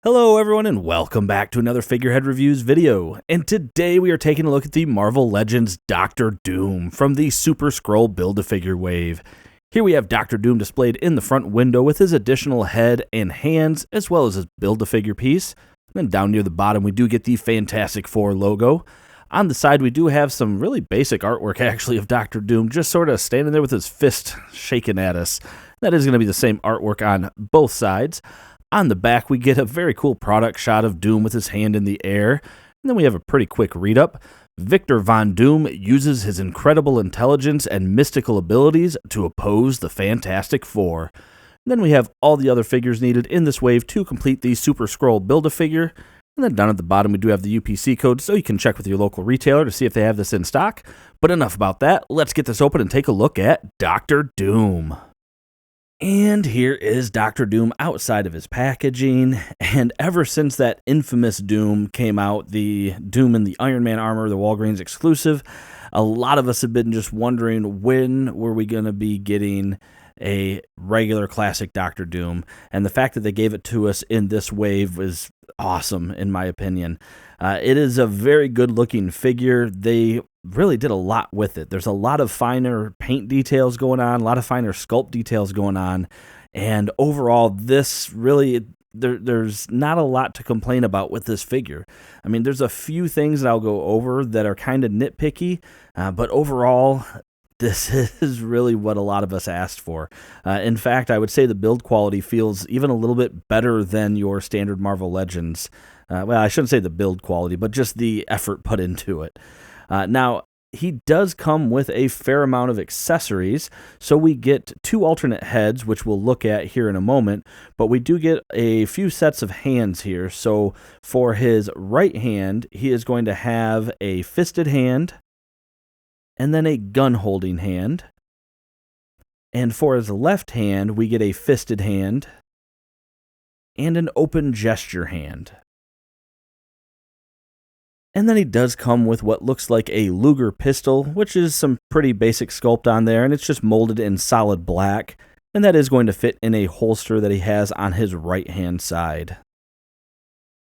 Hello everyone and welcome back to another Figurehead Reviews video, and today we are taking a look at the Marvel Legends Doctor Doom from the Super Skrull Build-A-Figure wave. Here we have Doctor Doom displayed in the front window with his additional head and hands as well as his Build-A-Figure piece. And then down near the bottom we do get the Fantastic Four logo. On the side we do have some really basic artwork actually of Doctor Doom just sort of standing there with his fist shaking at us. That is going to be the same artwork on both sides. On the back, we get a very cool product shot of Doom with his hand in the air. And then we have a pretty quick read-up. Victor Von Doom uses his incredible intelligence and mystical abilities to oppose the Fantastic Four. And then we have all the other figures needed in this wave to complete the Super Skrull Build-A-Figure. And then down at the bottom, we do have the UPC code, so you can check with your local retailer to see if they have this in stock. But enough about that. Let's get this open and take a look at Doctor Doom. And here is Doctor Doom outside of his packaging, and ever since that infamous Doom came out, the Doom in the Iron Man armor, the Walgreens exclusive, a lot of us have been just wondering when were we going to be getting a regular classic Doctor Doom, and the fact that they gave it to us in this wave was awesome in my opinion. It is a very good looking figure. They really did a lot with it. There's a lot of finer paint details going on, a lot of finer sculpt details going on, and overall this really there's not a lot to complain about with this figure. I mean, there's a few things that I'll go over that are kind of nitpicky, but overall this is really what a lot of us asked for. In fact, I would say the build quality feels even a little bit better than your standard Marvel Legends. Well, I shouldn't say the build quality, but just the effort put into it. Now, he does come with a fair amount of accessories, so we get two alternate heads, which we'll look at here in a moment, but we do get a few sets of hands here. So for his right hand, he is going to have a fisted hand, and then a gun-holding hand. And for his left hand, we get a fisted hand and an open gesture hand. And then he does come with what looks like a Luger pistol, which is some pretty basic sculpt on there, and it's just molded in solid black, and that is going to fit in a holster that he has on his right-hand side.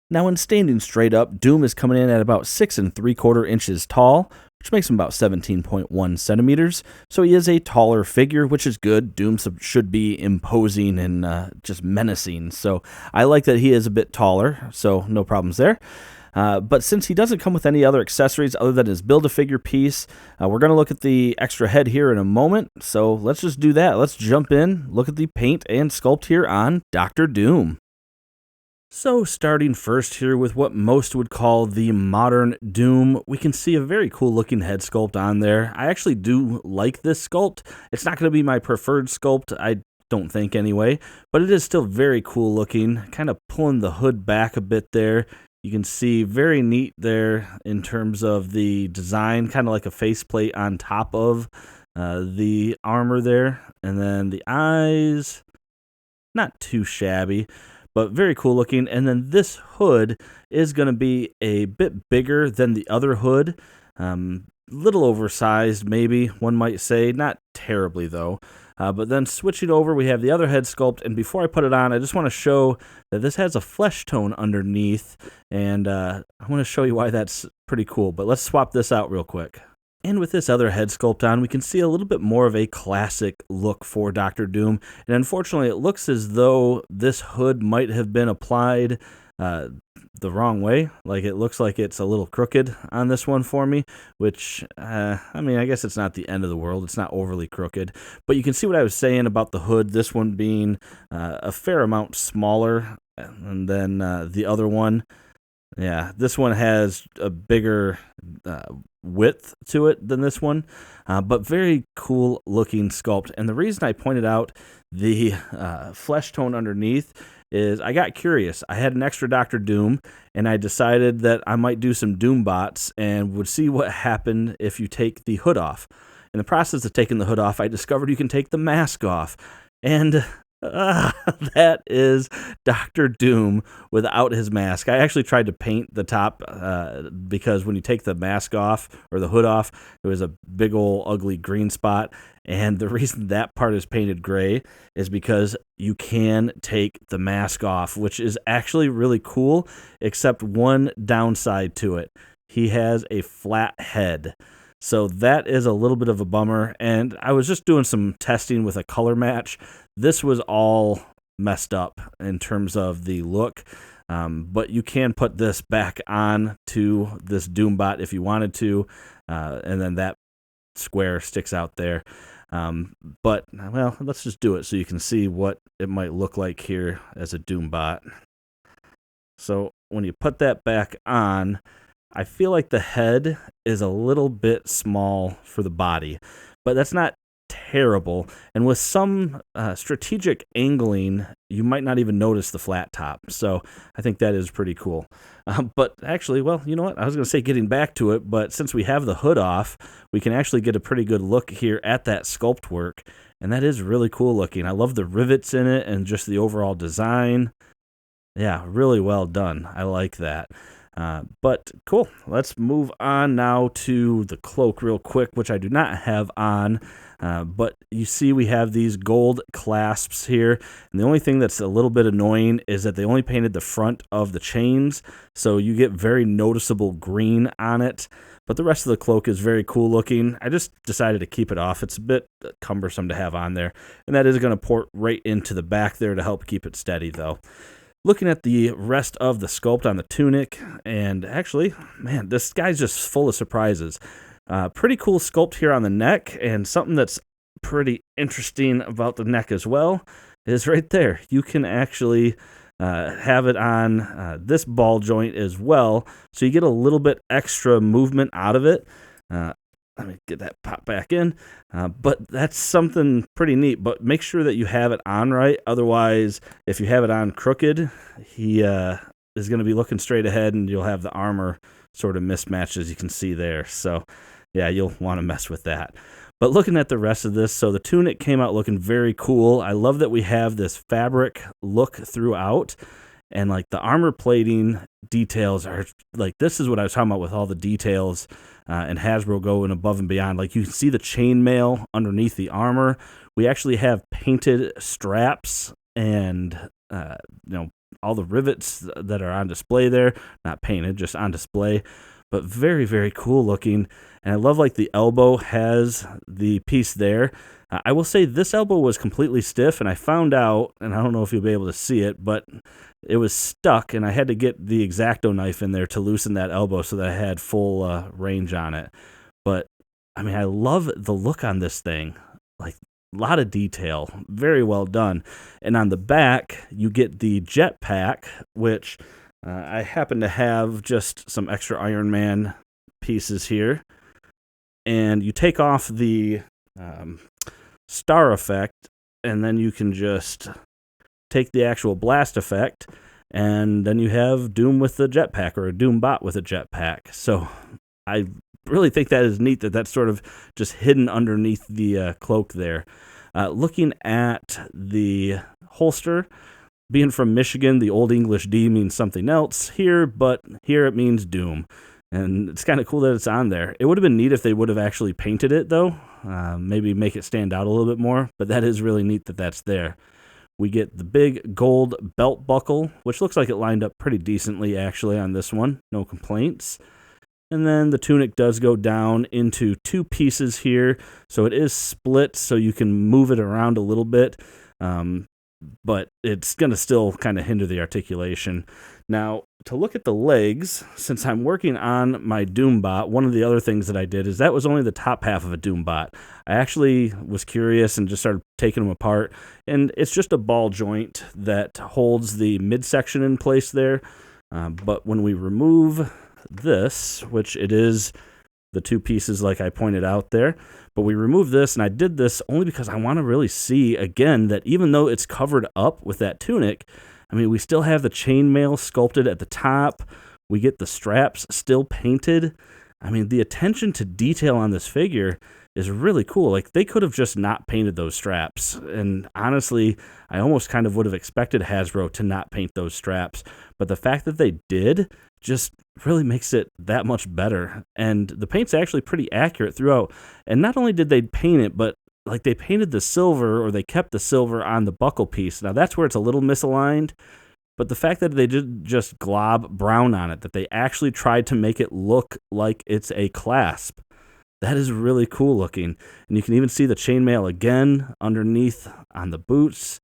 Now, when standing straight up, Doom is coming in at about 6 3/4 inches tall, which makes him about 17.1 centimeters, so he is a taller figure, which is good. Doom should be imposing and just menacing, so I like that he is a bit taller, so no problems there. But since he doesn't come with any other accessories other than his Build-A-Figure piece, we're going to look at the extra head here in a moment. So let's just do that. Let's jump in, look at the paint and sculpt here on Doctor Doom. So starting first here with what most would call the modern Doom, we can see a very cool looking head sculpt on there. I actually do like this sculpt. It's not going to be my preferred sculpt, I don't think anyway, but it is still very cool looking, kind of pulling the hood back a bit there. You can see very neat there in terms of the design, kind of like a faceplate on top of the armor there. And then the eyes, not too shabby, but very cool looking. And then this hood is going to be a bit bigger than the other hood. Little oversized, maybe, one might say. Not terribly, though. But then switching over, we have the other head sculpt, and before I put it on, I just want to show that this has a flesh tone underneath, and I want to show you why that's pretty cool, but let's swap this out real quick. And with this other head sculpt on, we can see a little bit more of a classic look for Doctor Doom, and unfortunately, it looks as though this hood might have been applied the wrong way. Like, it looks like it's a little crooked on this one for me, which, I mean, I guess it's not the end of the world. It's not overly crooked, but you can see what I was saying about the hood, this one being a fair amount smaller and then the other one. Yeah, this one has a bigger width to it than this one, but very cool looking sculpt. And the reason I pointed out the flesh tone underneath is I got curious. I had an extra Doctor Doom, and I decided that I might do some Doom bots and would see what happened if you take the hood off. In the process of taking the hood off, I discovered you can take the mask off. And That is Doctor Doom without his mask. I actually tried to paint the top because when you take the mask off or the hood off, there was a big old ugly green spot. And the reason that part is painted gray is because you can take the mask off, which is actually really cool, except one downside to it. He has a flat head. So that is a little bit of a bummer. And I was just doing some testing with a color match. This was all messed up in terms of the look. But you can put this back on to this Doombot if you wanted to. And then that square sticks out there. But, well, let's just do it so you can see what it might look like here as a Doombot. So when you put that back on, I feel like the head is a little bit small for the body, but that's not terrible. And with some strategic angling, you might not even notice the flat top. So I think that is pretty cool. But actually, well, you know what? I was going to say getting back to it, but since we have the hood off, we can actually get a pretty good look here at that sculpt work. And that is really cool looking. I love the rivets in it and just the overall design. Yeah, really well done. I like that. But cool. Let's move on now to the cloak real quick, which I do not have on. But you see we have these gold clasps here. And the only thing that's a little bit annoying is that they only painted the front of the chains. So you get very noticeable green on it. But the rest of the cloak is very cool looking. I just decided to keep it off. It's a bit cumbersome to have on there. And that is going to port right into the back there to help keep it steady, though. Looking at the rest of the sculpt on the tunic, and actually, man, this guy's just full of surprises. Pretty cool sculpt here on the neck, and something that's pretty interesting about the neck as well is right there. You can actually have it on this ball joint as well, so you get a little bit extra movement out of it. Let me get that pop back in. But that's something pretty neat. But make sure that you have it on right. Otherwise, if you have it on crooked, he is going to be looking straight ahead, and you'll have the armor sort of mismatched, as you can see there. So, yeah, you'll want to mess with that. But looking at the rest of this, so the tunic came out looking very cool. I love that we have this fabric look throughout. And, like, the armor plating details are, like, this is what I was talking about with all the details and Hasbro going above and beyond. Like, you can see the chainmail underneath the armor. We actually have painted straps and, all the rivets that are on display there. Not painted, just on display. But very, very cool looking. And I love, like, the elbow has the piece there. I will say this elbow was completely stiff, and I found out, and I don't know if you'll be able to see it, but it was stuck, and I had to get the X-Acto knife in there to loosen that elbow so that I had full range on it. But, I mean, I love the look on this thing. Like, a lot of detail. Very well done. And on the back, you get the jetpack, which I happen to have just some extra Iron Man pieces here. And you take off the star effect, and then you can just take the actual blast effect, and then you have Doom with the jetpack, or a Doombot with a jetpack. So I really think that is neat that that's sort of just hidden underneath the cloak there. Looking at the holster, being from Michigan, the Old English D means something else here, but here it means Doom. And it's kind of cool that it's on there. It would have been neat if they would have actually painted it, though. Maybe make it stand out a little bit more. But that is really neat that that's there. We get the big gold belt buckle, which looks like it lined up pretty decently, actually, on this one. No complaints. And then the tunic does go down into two pieces here. So it is split, so you can move it around a little bit. But it's going to still kind of hinder the articulation. Now, to look at the legs, since I'm working on my Doombot, one of the other things that I did is that was only the top half of a Doombot. I actually was curious and just started taking them apart, and it's just a ball joint that holds the midsection in place there. But when we remove this, which it is the two pieces like I pointed out there, but we remove this, and I did this only because I want to really see, again, that even though it's covered up with that tunic, I mean, we still have the chainmail sculpted at the top. We get the straps still painted. I mean, the attention to detail on this figure is really cool. Like, they could have just not painted those straps. And honestly, I almost kind of would have expected Hasbro to not paint those straps. But the fact that they did just really makes it that much better. And the paint's actually pretty accurate throughout. And not only did they paint it, but like they painted the silver, or they kept the silver on the buckle piece. Now that's where it's a little misaligned. But the fact that they didn't just glob brown on it, that they actually tried to make it look like it's a clasp, that is really cool looking. And you can even see the chainmail again underneath on the boots.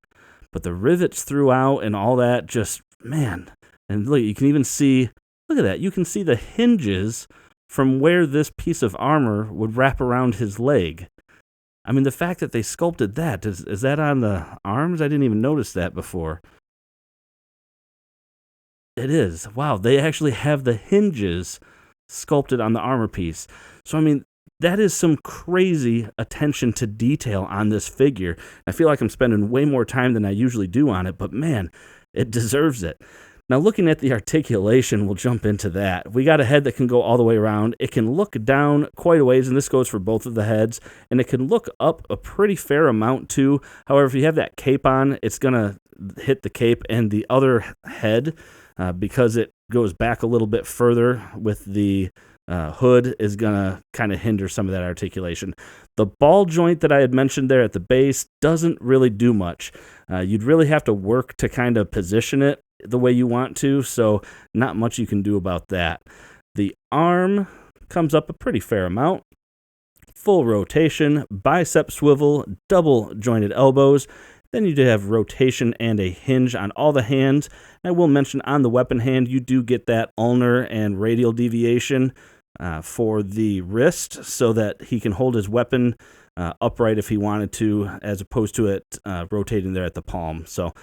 But the rivets throughout and all that, just, man. And look, you can even see, look at that. You can see the hinges from where this piece of armor would wrap around his leg. I mean, the fact that they sculpted that, is that on the arms? I didn't even notice that before. It is. Wow, they actually have the hinges sculpted on the armor piece. So, I mean, that is some crazy attention to detail on this figure. I feel like I'm spending way more time than I usually do on it, but man, it deserves it. Now, looking at the articulation, we'll jump into that. We got a head that can go all the way around. It can look down quite a ways, and this goes for both of the heads, and it can look up a pretty fair amount too. However, if you have that cape on, it's going to hit the cape and the other head because it goes back a little bit further with the hood is going to kind of hinder some of that articulation. The ball joint that I had mentioned there at the base doesn't really do much. You'd really have to work to kind of position it the way you want to, so not much you can do about that. The arm comes up a pretty fair amount. Full rotation, bicep swivel, double jointed elbows. Then you do have rotation and a hinge on all the hands. I will mention on the weapon hand, you do get that ulnar and radial deviation for the wrist so that he can hold his weapon upright if he wanted to, as opposed to it rotating there at the palm. So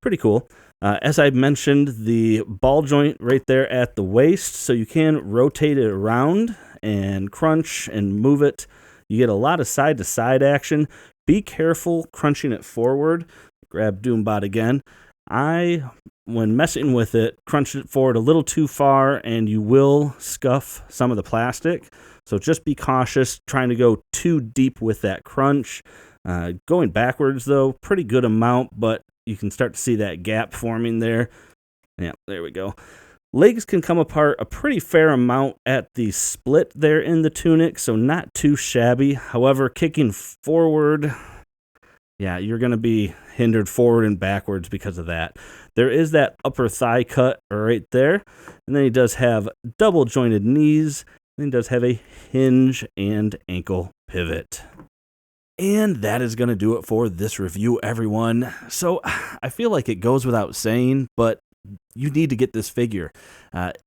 pretty cool. As I mentioned, the ball joint right there at the waist, so you can rotate it around and crunch and move it. You get a lot of side-to-side action. Be careful crunching it forward. Grab Doombot again. When messing with it, crunched it forward a little too far, and you will scuff some of the plastic. So just be cautious trying to go too deep with that crunch. Going backwards, though, pretty good amount, but you can start to see that gap forming there. Yeah, there we go. Legs can come apart a pretty fair amount at the split there in the tunic, so not too shabby. However, kicking forward, yeah, you're going to be hindered forward and backwards because of that. There is that upper thigh cut right there, and then he does have double jointed knees, and he does have a hinge and ankle pivot. And that is going to do it for this review, everyone. So I feel like it goes without saying, but you need to get this figure.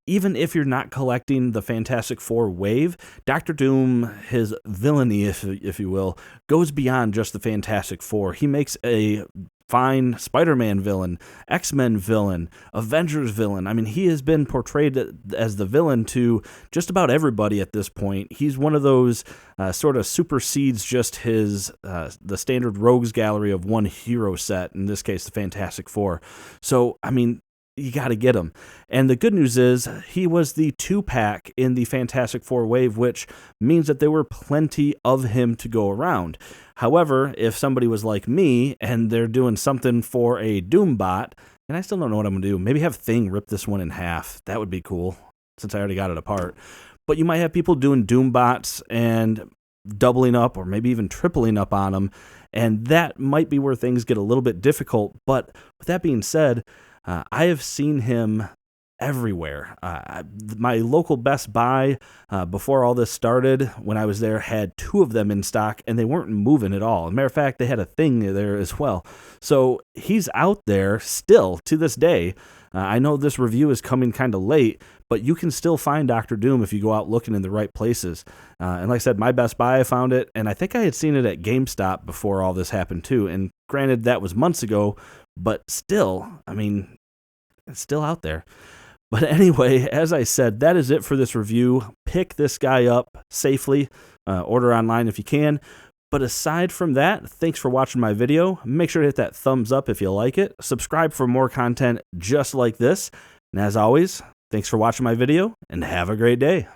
Even if you're not collecting the Fantastic Four wave, Dr. Doom, his villainy, if you will, goes beyond just the Fantastic Four. He makes a fine Spider-Man villain, X-Men villain, Avengers villain. I mean, he has been portrayed as the villain to just about everybody at this point. He's one of those sort of supersedes just his the standard rogues gallery of one hero set, in this case, the Fantastic Four. So, I mean, you got to get him. And the good news is he was the 2-pack in the Fantastic Four wave, which means that there were plenty of him to go around. However, if somebody was like me and they're doing something for a Doombot, and I still don't know what I'm going to do, maybe have Thing rip this one in half. That would be cool, since I already got it apart. But you might have people doing Doombots and doubling up or maybe even tripling up on them, and that might be where things get a little bit difficult. But with that being said, I have seen him everywhere. My local Best Buy, before all this started, when I was there, had 2 of them in stock, and they weren't moving at all. As a matter of fact, they had a Thing there as well. So he's out there still to this day. I know this review is coming kind of late, but you can still find Dr. Doom if you go out looking in the right places. And like I said, my Best Buy, I found it, and I think I had seen it at GameStop before all this happened too. And granted, that was months ago, but still, I mean, it's still out there. But anyway, as I said, that is it for this review. Pick this guy up safely. Order online if you can. But aside from that, thanks for watching my video. Make sure to hit that thumbs up if you like it. Subscribe for more content just like this. And as always, thanks for watching my video, and have a great day.